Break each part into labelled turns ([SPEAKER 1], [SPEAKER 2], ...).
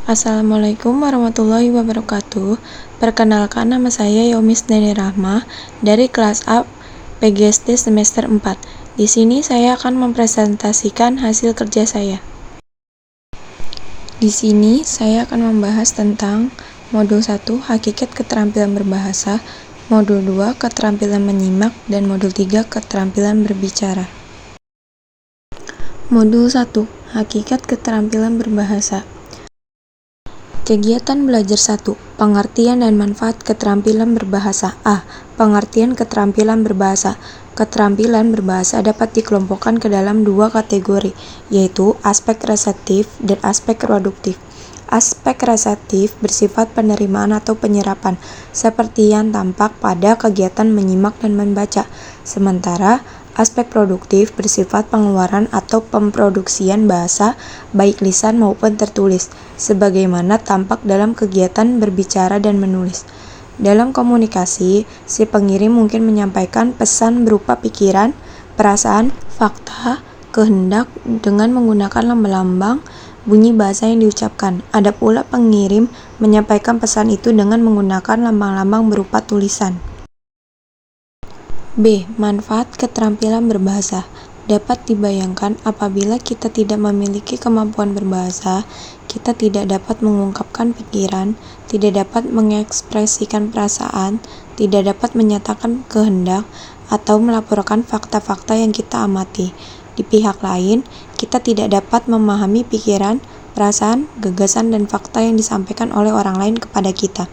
[SPEAKER 1] Assalamualaikum warahmatullahi wabarakatuh. Perkenalkan, nama saya Yomis Dani Rahma dari kelas A PGSD semester 4. Di sini saya akan mempresentasikan hasil kerja saya. Di sini saya akan membahas tentang modul 1 hakikat keterampilan berbahasa, modul 2 keterampilan menyimak, dan modul 3 keterampilan berbicara. Modul 1 hakikat keterampilan berbahasa. Kegiatan belajar 1. Pengertian dan manfaat keterampilan berbahasa. A. Pengertian keterampilan berbahasa. Keterampilan berbahasa dapat dikelompokkan ke dalam dua kategori, yaitu aspek reseptif dan aspek produktif. Aspek reseptif bersifat penerimaan atau penyerapan, seperti yang tampak pada kegiatan menyimak dan membaca. Sementara aspek produktif bersifat pengeluaran atau pemproduksian bahasa, baik lisan maupun tertulis, sebagaimana tampak dalam kegiatan berbicara dan menulis. Dalam komunikasi, si pengirim mungkin menyampaikan pesan berupa pikiran, perasaan, fakta, kehendak dengan menggunakan lambang-lambang bunyi bahasa yang diucapkan. Ada pula pengirim menyampaikan pesan itu dengan menggunakan lambang-lambang berupa tulisan. B. Manfaat keterampilan berbahasa. Dapat dibayangkan apabila kita tidak memiliki kemampuan berbahasa, kita tidak dapat mengungkapkan pikiran, tidak dapat mengekspresikan perasaan, tidak dapat menyatakan kehendak, atau melaporkan fakta-fakta yang kita amati. Di pihak lain, kita tidak dapat memahami pikiran, perasaan, gagasan, dan fakta yang disampaikan oleh orang lain kepada kita.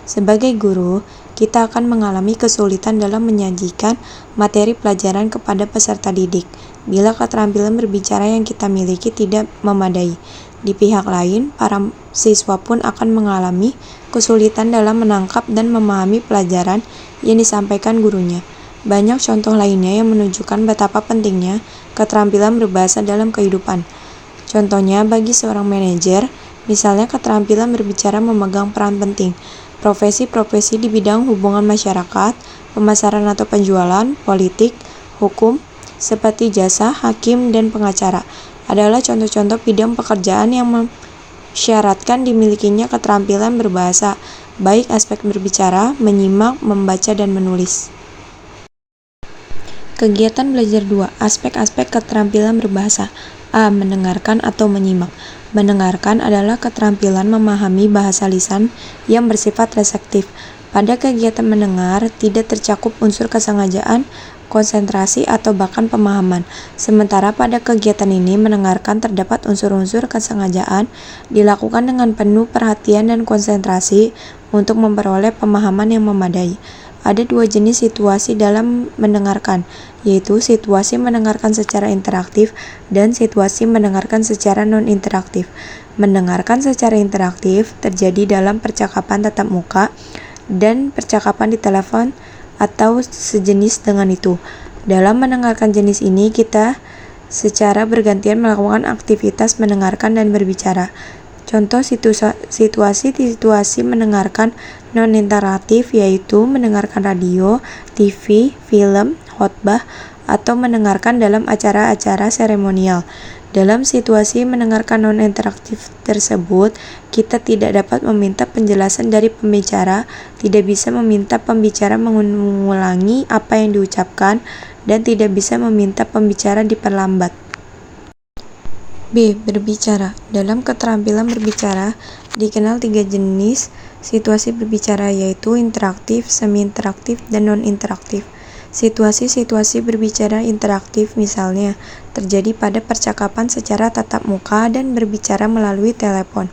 [SPEAKER 1] Sebagai guru, kita akan mengalami kesulitan dalam menyajikan materi pelajaran kepada peserta didik bila keterampilan berbicara yang kita miliki tidak memadai. Di pihak lain, para siswa pun akan mengalami kesulitan dalam menangkap dan memahami pelajaran yang disampaikan gurunya. Banyak contoh lainnya yang menunjukkan betapa pentingnya keterampilan berbahasa dalam kehidupan. Contohnya, bagi seorang manajer, misalnya keterampilan berbicara memegang peran penting. Profesi-profesi di bidang hubungan masyarakat, pemasaran atau penjualan, politik, hukum, seperti jasa, hakim, dan pengacara adalah contoh-contoh bidang pekerjaan yang mensyaratkan dimilikinya keterampilan berbahasa, baik aspek berbicara, menyimak, membaca, dan menulis. Kegiatan belajar 2. Aspek-aspek keterampilan berbahasa. A. Mendengarkan atau menyimak. Mendengarkan adalah keterampilan memahami bahasa lisan yang bersifat reseptif. Pada kegiatan mendengar, tidak tercakup unsur kesengajaan, konsentrasi, atau bahkan pemahaman. Sementara pada kegiatan ini, mendengarkan terdapat unsur-unsur kesengajaan, dilakukan dengan penuh perhatian dan konsentrasi untuk memperoleh pemahaman yang memadai. Ada dua jenis situasi dalam mendengarkan, yaitu situasi mendengarkan secara interaktif dan situasi mendengarkan secara non-interaktif. Mendengarkan secara interaktif terjadi dalam percakapan tatap muka dan percakapan di telepon atau sejenis dengan itu. Dalam mendengarkan jenis ini, kita secara bergantian melakukan aktivitas mendengarkan dan berbicara. Contoh situasi mendengarkan non-interaktif yaitu mendengarkan radio, TV, film, khotbah, atau mendengarkan dalam acara-acara seremonial. Dalam situasi mendengarkan non-interaktif tersebut, kita tidak dapat meminta penjelasan dari pembicara, tidak bisa meminta pembicara mengulangi apa yang diucapkan, dan tidak bisa meminta pembicara diperlambat. B. Berbicara. Dalam keterampilan berbicara, dikenal 3 jenis situasi berbicara, yaitu interaktif, semi-interaktif, dan non-interaktif. Situasi-situasi berbicara interaktif misalnya terjadi pada percakapan secara tatap muka dan berbicara melalui telepon.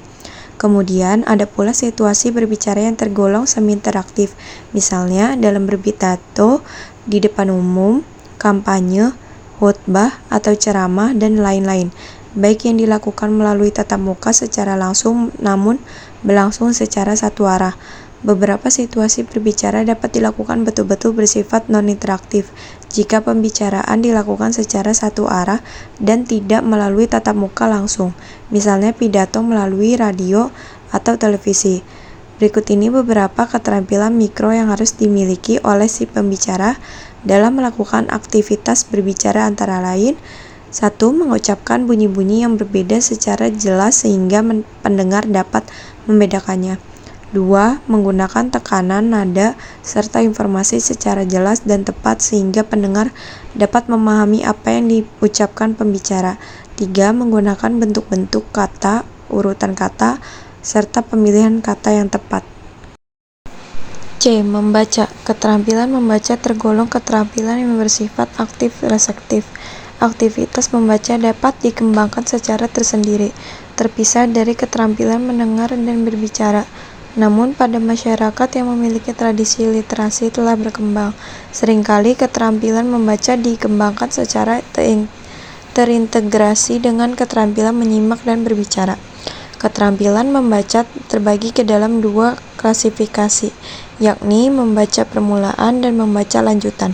[SPEAKER 1] Kemudian ada pula situasi berbicara yang tergolong semi-interaktif, misalnya dalam berpidato di depan umum, kampanye, khutbah, atau ceramah, dan lain-lain, baik yang dilakukan melalui tatap muka secara langsung namun berlangsung secara satu arah. Beberapa situasi berbicara dapat dilakukan betul-betul bersifat non-interaktif jika pembicaraan dilakukan secara satu arah dan tidak melalui tatap muka langsung, misalnya pidato melalui radio atau televisi. Berikut ini beberapa keterampilan mikro yang harus dimiliki oleh si pembicara dalam melakukan aktivitas berbicara, antara lain 1. Mengucapkan bunyi-bunyi yang berbeda secara jelas sehingga pendengar dapat membedakannya. 2. Menggunakan tekanan, nada, serta informasi secara jelas dan tepat sehingga pendengar dapat memahami apa yang diucapkan pembicara. 3. Menggunakan bentuk-bentuk kata, urutan kata, serta pemilihan kata yang tepat. C. Membaca. Keterampilan membaca tergolong keterampilan yang bersifat aktif-reseptif. Aktivitas membaca dapat dikembangkan secara tersendiri, terpisah dari keterampilan mendengar dan berbicara. Namun, pada masyarakat yang memiliki tradisi literasi telah berkembang, seringkali keterampilan membaca dikembangkan secara terintegrasi dengan keterampilan menyimak dan berbicara. Keterampilan membaca terbagi ke dalam 2 klasifikasi, yakni membaca permulaan dan membaca lanjutan.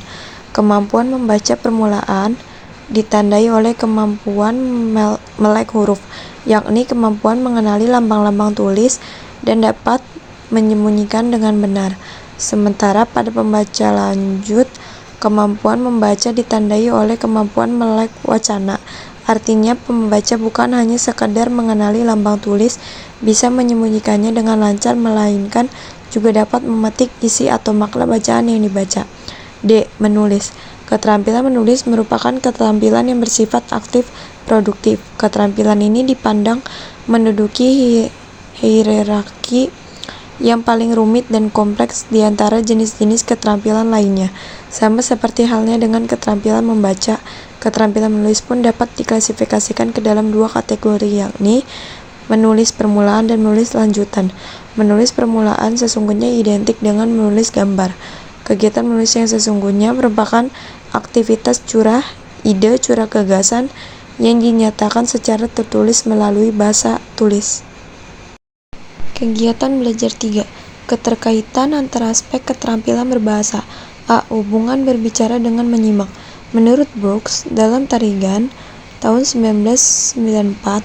[SPEAKER 1] Kemampuan membaca permulaan ditandai oleh kemampuan melek huruf, yakni kemampuan mengenali lambang-lambang tulis dan dapat menyembunyikan dengan benar. Sementara pada pembaca lanjut, kemampuan membaca ditandai oleh kemampuan melek wacana. Artinya pembaca bukan hanya sekadar mengenali lambang tulis, bisa menyembunyikannya dengan lancar, melainkan juga dapat memetik isi atau makna bacaan yang dibaca. D. Menulis. Keterampilan menulis merupakan keterampilan yang bersifat aktif produktif. Keterampilan ini dipandang menduduki hierarki yang paling rumit dan kompleks di antara jenis-jenis keterampilan lainnya. Sama seperti halnya dengan keterampilan membaca, keterampilan menulis pun dapat diklasifikasikan ke dalam 2 kategori, yakni menulis permulaan dan menulis lanjutan. Menulis permulaan sesungguhnya identik dengan menulis gambar. Kegiatan menulis yang sesungguhnya merupakan aktivitas curah ide, curah gagasan yang dinyatakan secara tertulis melalui bahasa tulis. Kegiatan belajar 3. Keterkaitan antara aspek keterampilan berbahasa. A. Hubungan berbicara dengan menyimak. Menurut Brooks, dalam Tarigan tahun 1994,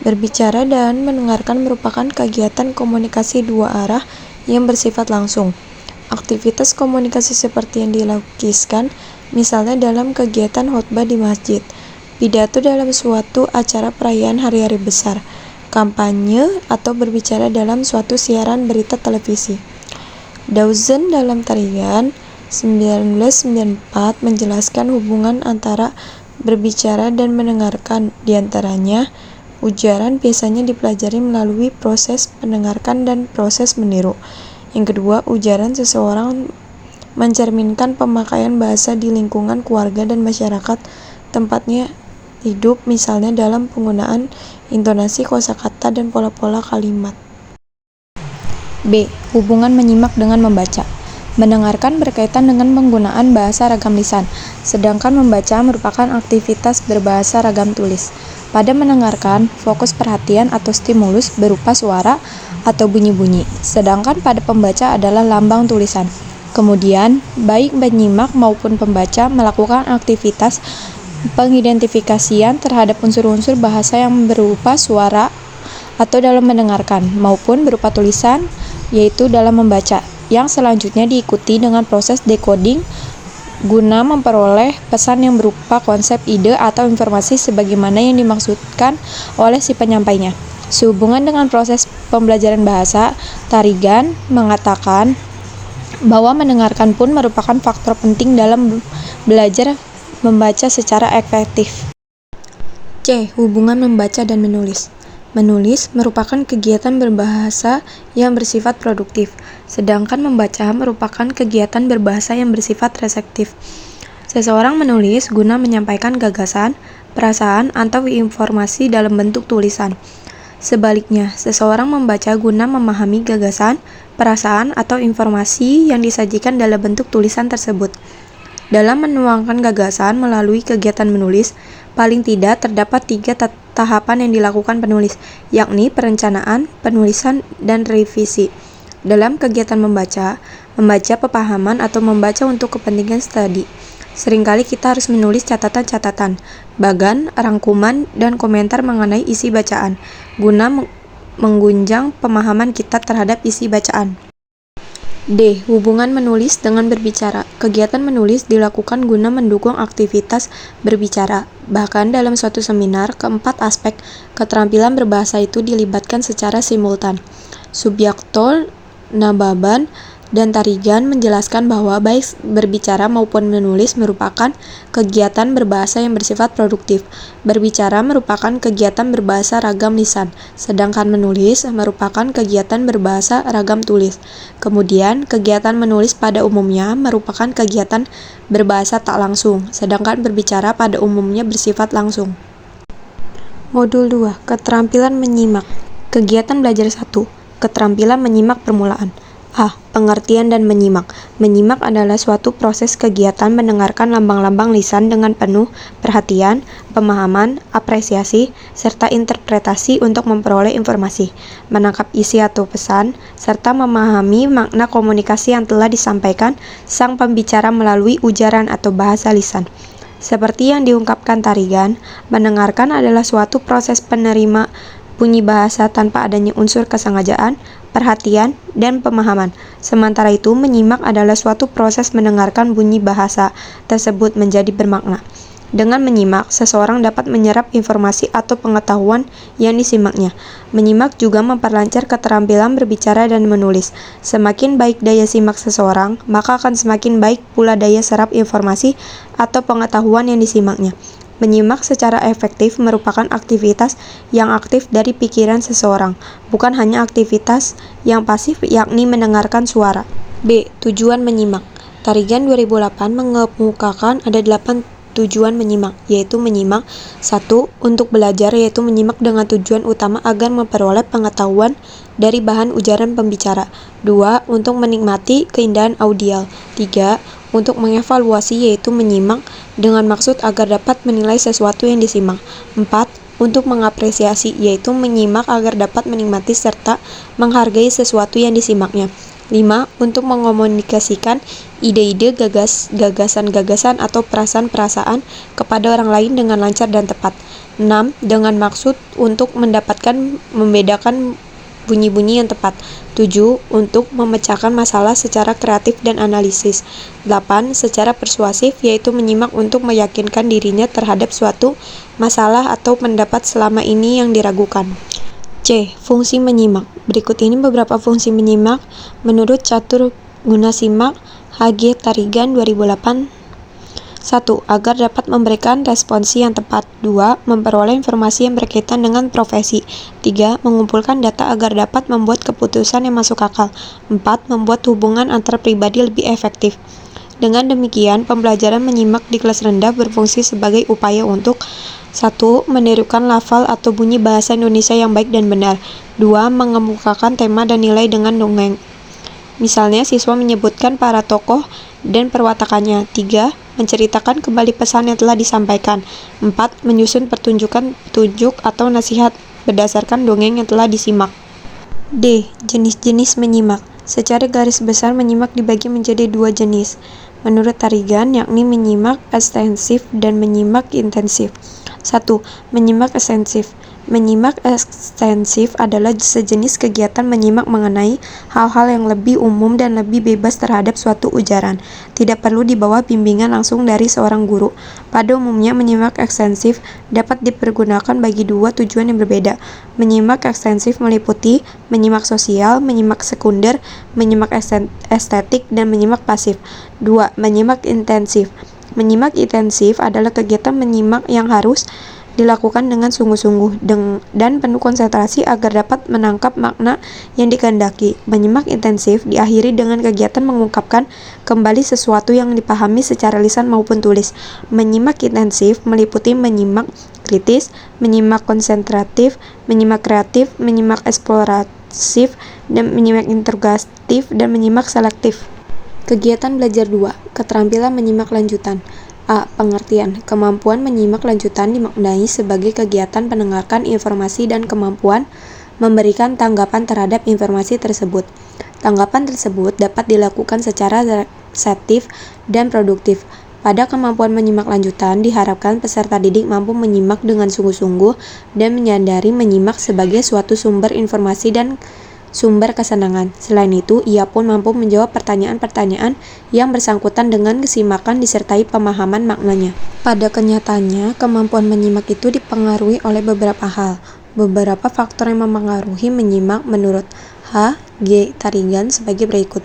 [SPEAKER 1] berbicara dan mendengarkan merupakan kegiatan komunikasi 2 arah yang bersifat langsung. Aktivitas komunikasi seperti yang dilukiskan, misalnya dalam kegiatan khotbah di masjid, pidato dalam suatu acara perayaan hari-hari besar, kampanye, atau berbicara dalam suatu siaran berita televisi. Dawson dalam Tarigan 1994 menjelaskan hubungan antara berbicara dan mendengarkan. Di antaranya, ujaran biasanya dipelajari melalui proses mendengarkan dan proses meniru. Yang kedua, ujaran seseorang mencerminkan pemakaian bahasa di lingkungan keluarga dan masyarakat tempatnya hidup, misalnya dalam penggunaan intonasi, kosakata, dan pola-pola kalimat. B. Hubungan menyimak dengan membaca. Mendengarkan berkaitan dengan penggunaan bahasa ragam lisan, sedangkan membaca merupakan aktivitas berbahasa ragam tulis. Pada mendengarkan, fokus perhatian atau stimulus berupa suara atau bunyi-bunyi, sedangkan pada pembaca adalah lambang tulisan. Kemudian, baik penyimak maupun pembaca melakukan aktivitas pengidentifikasian terhadap unsur-unsur bahasa yang berupa suara atau dalam mendengarkan, maupun berupa tulisan, yaitu dalam membaca, yang selanjutnya diikuti dengan proses decoding guna memperoleh pesan yang berupa konsep, ide, atau informasi sebagaimana yang dimaksudkan oleh si penyampainya. Sehubungan dengan proses pembelajaran bahasa, Tarigan mengatakan bahwa mendengarkan pun merupakan faktor penting dalam belajar membaca secara efektif. C. Hubungan membaca dan menulis. Menulis merupakan kegiatan berbahasa yang bersifat produktif, sedangkan membaca merupakan kegiatan berbahasa yang bersifat reseptif. Seseorang menulis guna menyampaikan gagasan, perasaan, atau informasi dalam bentuk tulisan. Sebaliknya, seseorang membaca guna memahami gagasan, perasaan, atau informasi yang disajikan dalam bentuk tulisan tersebut. Dalam menuangkan gagasan melalui kegiatan menulis, paling tidak terdapat 3 tahapan yang dilakukan penulis, yakni perencanaan, penulisan, dan revisi. Dalam kegiatan membaca pepahaman atau membaca untuk kepentingan studi, seringkali kita harus menulis catatan-catatan, bagan, rangkuman, dan komentar mengenai isi bacaan, guna menggunjang pemahaman kita terhadap isi bacaan. D. Hubungan menulis dengan berbicara. Kegiatan menulis dilakukan guna mendukung aktivitas berbicara. Bahkan dalam suatu seminar, keempat aspek keterampilan berbahasa itu dilibatkan secara simultan. Subyakto, Nababan, dan Tarigan menjelaskan bahwa baik berbicara maupun menulis merupakan kegiatan berbahasa yang bersifat produktif. Berbicara merupakan kegiatan berbahasa ragam lisan, sedangkan menulis merupakan kegiatan berbahasa ragam tulis. Kemudian, kegiatan menulis pada umumnya merupakan kegiatan berbahasa tak langsung, sedangkan berbicara pada umumnya bersifat langsung. Modul 2. Keterampilan menyimak. Kegiatan belajar 1. Keterampilan menyimak permulaan. A. Pengertian dan menyimak. Menyimak adalah suatu proses kegiatan mendengarkan lambang-lambang lisan dengan penuh perhatian, pemahaman, apresiasi, serta interpretasi untuk memperoleh informasi, menangkap isi atau pesan, serta memahami makna komunikasi yang telah disampaikan sang pembicara melalui ujaran atau bahasa lisan. Seperti yang diungkapkan Tarigan, mendengarkan adalah suatu proses penerima bunyi bahasa tanpa adanya unsur kesengajaan, perhatian, dan pemahaman. Sementara itu, menyimak adalah suatu proses mendengarkan bunyi bahasa tersebut menjadi bermakna. Dengan menyimak, seseorang dapat menyerap informasi atau pengetahuan yang disimaknya. Menyimak juga memperlancar keterampilan berbicara dan menulis. Semakin baik daya simak seseorang, maka akan semakin baik pula daya serap informasi atau pengetahuan yang disimaknya. Menyimak secara efektif merupakan aktivitas yang aktif dari pikiran seseorang, bukan hanya aktivitas yang pasif yakni mendengarkan suara. B. Tujuan menyimak. Tarigan 2008 mengemukakan ada 8 tujuan menyimak, yaitu menyimak 1. Untuk belajar, yaitu menyimak dengan tujuan utama agar memperoleh pengetahuan dari bahan ujaran pembicara. 2. Untuk menikmati keindahan audial. 3. Untuk mengevaluasi, yaitu menyimak dengan maksud agar dapat menilai sesuatu yang disimak. 4. Untuk mengapresiasi, yaitu menyimak agar dapat menikmati serta menghargai sesuatu yang disimaknya. 5. Untuk mengomunikasikan ide-ide, gagasan-gagasan atau perasaan-perasaan kepada orang lain dengan lancar dan tepat. 6. Dengan maksud untuk membedakan bunyi-bunyi yang tepat. 7. Untuk memecahkan masalah secara kreatif dan analisis. 8. Secara persuasif, yaitu menyimak untuk meyakinkan dirinya terhadap suatu masalah atau pendapat selama ini yang diragukan. C. Fungsi menyimak. Berikut ini beberapa fungsi menyimak menurut Catur Gunasimak H.G. Tarigan 2008. 1. Agar dapat memberikan responsi yang tepat. 2. Memperoleh informasi yang berkaitan dengan profesi. 3. Mengumpulkan data agar dapat membuat keputusan yang masuk akal. 4. Membuat hubungan antar pribadi lebih efektif. Dengan demikian, pembelajaran menyimak di kelas rendah berfungsi sebagai upaya untuk 1. Menirukan lafal atau bunyi bahasa Indonesia yang baik dan benar. 2. Mengemukakan tema dan nilai dengan dongeng. Misalnya, siswa menyebutkan para tokoh dan perwatakannya. 3. Menceritakan kembali pesan yang telah disampaikan. 4. Menyusun petunjuk atau nasihat berdasarkan dongeng yang telah disimak. D. Jenis-jenis menyimak. Secara garis besar, menyimak dibagi menjadi 2 jenis. Menurut Tarigan, yakni menyimak ekstensif dan menyimak intensif. 1. Menyimak ekstensif. Menyimak ekstensif adalah sejenis kegiatan menyimak mengenai hal-hal yang lebih umum dan lebih bebas terhadap suatu ujaran. Tidak perlu di bawah bimbingan langsung dari seorang guru. Pada umumnya, menyimak ekstensif dapat dipergunakan bagi 2 tujuan yang berbeda. Menyimak ekstensif meliputi menyimak sosial, menyimak sekunder, menyimak estetik, dan menyimak pasif. 2. Menyimak intensif. Menyimak intensif adalah kegiatan menyimak yang harus dilakukan dengan sungguh-sungguh dan penuh konsentrasi agar dapat menangkap makna yang dikehendaki. Menyimak intensif diakhiri dengan kegiatan mengungkapkan kembali sesuatu yang dipahami secara lisan maupun tulis. Menyimak intensif meliputi menyimak kritis, menyimak konsentratif, menyimak kreatif, menyimak eksploratif, dan menyimak interrogatif, dan menyimak selektif. Kegiatan belajar 2. Keterampilan menyimak lanjutan. A. Pengertian. Kemampuan menyimak lanjutan dimaknai sebagai kegiatan mendengarkan informasi dan kemampuan memberikan tanggapan terhadap informasi tersebut. Tanggapan tersebut dapat dilakukan secara reseptif dan produktif. Pada kemampuan menyimak lanjutan, diharapkan peserta didik mampu menyimak dengan sungguh-sungguh dan menyadari menyimak sebagai suatu sumber informasi dan sumber kesenangan. Selain itu, ia pun mampu menjawab pertanyaan-pertanyaan yang bersangkutan dengan kesimakan disertai pemahaman maknanya. Pada kenyataannya, kemampuan menyimak itu dipengaruhi oleh beberapa hal. Beberapa faktor yang mempengaruhi menyimak menurut H. G. Tarigan sebagai berikut,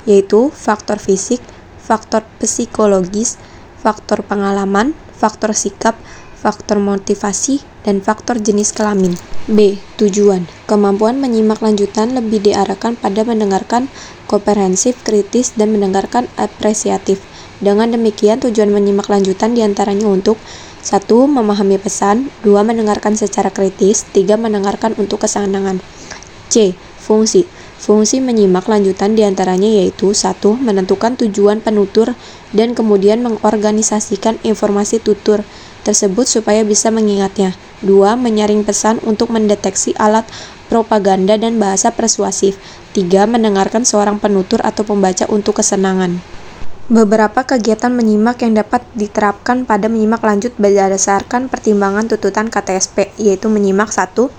[SPEAKER 1] yaitu faktor fisik, faktor psikologis, faktor pengalaman, faktor sikap, faktor motivasi, dan faktor jenis kelamin. B. Tujuan. Kemampuan menyimak lanjutan lebih diarahkan pada mendengarkan komprehensif, kritis, dan mendengarkan apresiatif. Dengan demikian, tujuan menyimak lanjutan diantaranya untuk 1. Memahami pesan, 2. Mendengarkan secara kritis, 3. Mendengarkan untuk kesenangan. C. Fungsi. Fungsi menyimak lanjutan diantaranya yaitu 1. Menentukan tujuan penutur dan kemudian mengorganisasikan informasi tutur tersebut supaya bisa mengingatnya. 2. Menyaring pesan untuk mendeteksi alat propaganda dan bahasa persuasif. 3. Mendengarkan seorang penutur atau pembaca untuk kesenangan. Beberapa kegiatan menyimak yang dapat diterapkan pada menyimak lanjut berdasarkan pertimbangan tuntutan KTSP, yaitu menyimak 1.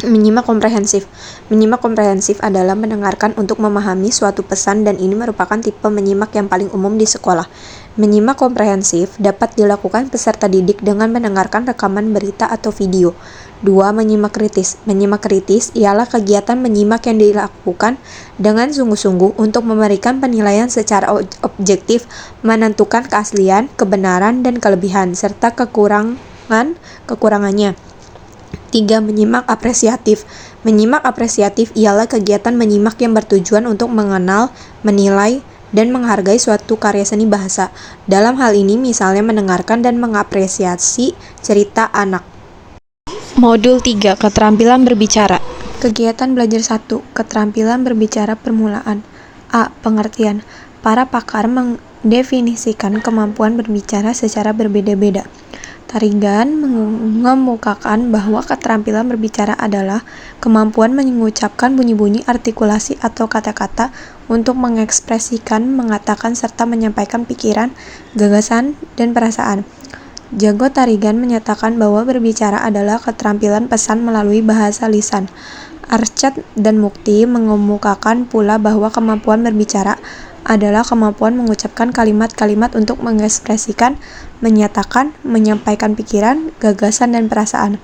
[SPEAKER 1] Menyimak komprehensif. Menyimak komprehensif adalah mendengarkan untuk memahami suatu pesan dan ini merupakan tipe menyimak yang paling umum di sekolah. Menyimak komprehensif dapat dilakukan peserta didik dengan mendengarkan rekaman berita atau video. 2. Menyimak kritis. Menyimak kritis ialah kegiatan menyimak yang dilakukan dengan sungguh-sungguh untuk memberikan penilaian secara objektif, menentukan keaslian, kebenaran, dan kelebihan, serta kekurangannya. 3. Menyimak apresiatif. Menyimak apresiatif ialah kegiatan menyimak yang bertujuan untuk mengenal, menilai, dan menghargai suatu karya seni bahasa. Dalam hal ini misalnya mendengarkan dan mengapresiasi cerita anak. Modul 3. Keterampilan berbicara. Kegiatan belajar 1. Keterampilan berbicara permulaan. A. Pengertian. Para pakar mendefinisikan kemampuan berbicara secara berbeda-beda. Tarigan mengemukakan bahwa keterampilan berbicara adalah kemampuan mengucapkan bunyi-bunyi artikulasi atau kata-kata untuk mengekspresikan, mengatakan, serta menyampaikan pikiran, gagasan, dan perasaan. Jago Tarigan menyatakan bahwa berbicara adalah keterampilan pesan melalui bahasa lisan. Arcad dan Mukti mengemukakan pula bahwa kemampuan berbicara adalah kemampuan mengucapkan kalimat-kalimat untuk mengekspresikan, menyatakan, menyampaikan pikiran, gagasan, dan perasaan.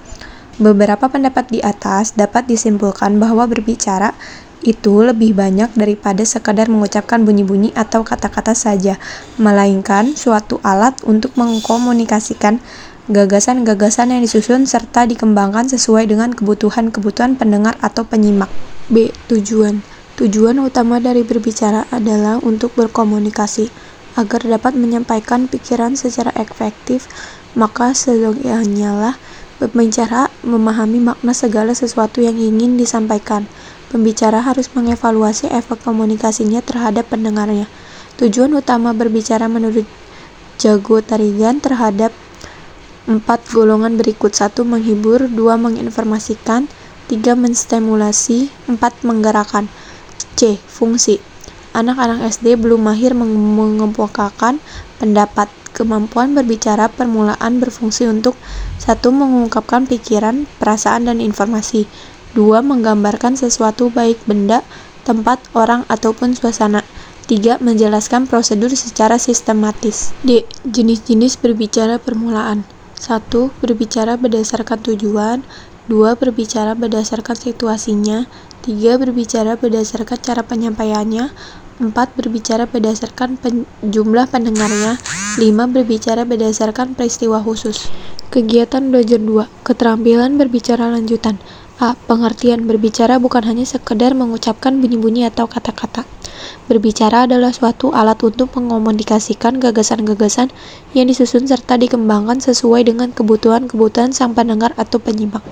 [SPEAKER 1] Beberapa pendapat di atas dapat disimpulkan bahwa berbicara itu lebih banyak daripada sekadar mengucapkan bunyi-bunyi atau kata-kata saja, melainkan suatu alat untuk mengkomunikasikan gagasan-gagasan yang disusun serta dikembangkan sesuai dengan kebutuhan-kebutuhan pendengar atau penyimak. B. Tujuan. Tujuan utama dari berbicara adalah untuk berkomunikasi. Agar dapat menyampaikan pikiran secara efektif, maka seyogianya lah pembicara memahami makna segala sesuatu yang ingin disampaikan. Pembicara harus mengevaluasi efek komunikasinya terhadap pendengarnya. Tujuan utama berbicara menurut Jago Tarigan terhadap 4 golongan berikut: 1. Menghibur, 2. Menginformasikan, 3. Menstimulasi, 4. Menggerakkan. C. Fungsi. Anak-anak SD belum mahir mengemukakan pendapat. Kemampuan berbicara permulaan berfungsi untuk 1. Mengungkapkan pikiran, perasaan, dan informasi. 2. Menggambarkan sesuatu baik benda, tempat, orang, ataupun suasana. 3. Menjelaskan prosedur secara sistematis. D. Jenis-jenis berbicara permulaan. 1. Berbicara berdasarkan tujuan. 2. Berbicara berdasarkan situasinya. 3. Berbicara berdasarkan cara penyampaiannya. 4. Berbicara berdasarkan jumlah pendengarnya. 5. Berbicara berdasarkan peristiwa khusus. Kegiatan belajar 2. Keterampilan berbicara lanjutan. A. Pengertian. Berbicara bukan hanya sekedar mengucapkan bunyi-bunyi atau kata-kata. Berbicara adalah suatu alat untuk mengomunikasikan gagasan-gagasan yang disusun serta dikembangkan sesuai dengan kebutuhan-kebutuhan sang pendengar atau penyimak.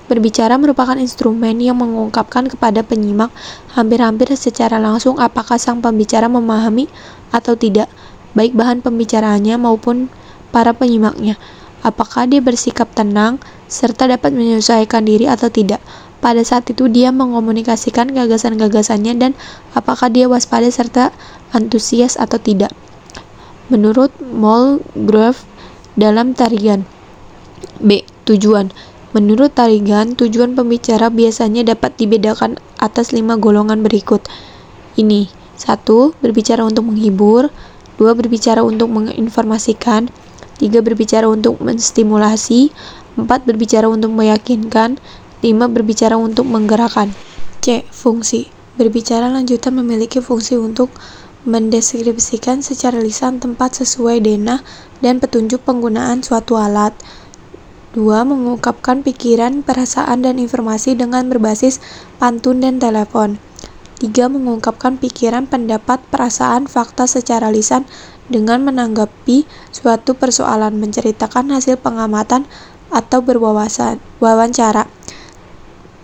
[SPEAKER 1] Berbicara merupakan instrumen yang mengungkapkan kepada penyimak hampir-hampir secara langsung apakah sang pembicara memahami atau tidak, baik bahan pembicaraannya maupun para penyimaknya. Apakah dia bersikap tenang, serta dapat menyesuaikan diri atau tidak. Pada saat itu dia mengomunikasikan gagasan-gagasannya dan apakah dia waspada serta antusias atau tidak. Menurut Mulgrave dalam Tarigan. B. Tujuan. Menurut Tarigan, tujuan pembicara biasanya dapat dibedakan atas 5 golongan berikut. Ini: 1. Berbicara untuk menghibur. 2. Berbicara untuk menginformasikan. 3. Berbicara untuk menstimulasi. 4. Berbicara untuk meyakinkan. 5. Berbicara untuk menggerakkan. C. Fungsi. Berbicara lanjutan memiliki fungsi untuk mendeskripsikan secara lisan tempat sesuai denah dan petunjuk penggunaan suatu alat. 2. Mengungkapkan pikiran, perasaan, dan informasi dengan berbasis pantun dan telepon. 3. Mengungkapkan pikiran, pendapat, perasaan, fakta secara lisan dengan menanggapi suatu persoalan, menceritakan hasil pengamatan atau berwawancara.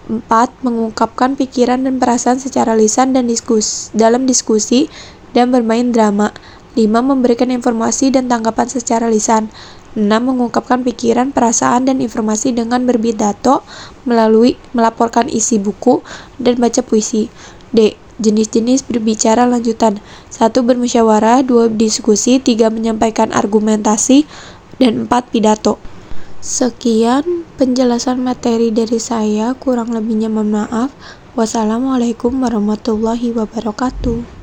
[SPEAKER 1] 4. Mengungkapkan pikiran dan perasaan secara lisan dan dalam diskusi dan bermain drama. 5. Memberikan informasi dan tanggapan secara lisan. 6. Mengungkapkan pikiran, perasaan, dan informasi dengan berpidato, melalui melaporkan isi buku, dan baca puisi. D. Jenis-jenis berbicara lanjutan. 1. Bermusyawarah. 2. Diskusi. 3. Menyampaikan argumentasi. Dan 4. Pidato. Sekian penjelasan materi dari saya, kurang lebihnya mohon maaf. Wassalamualaikum warahmatullahi wabarakatuh.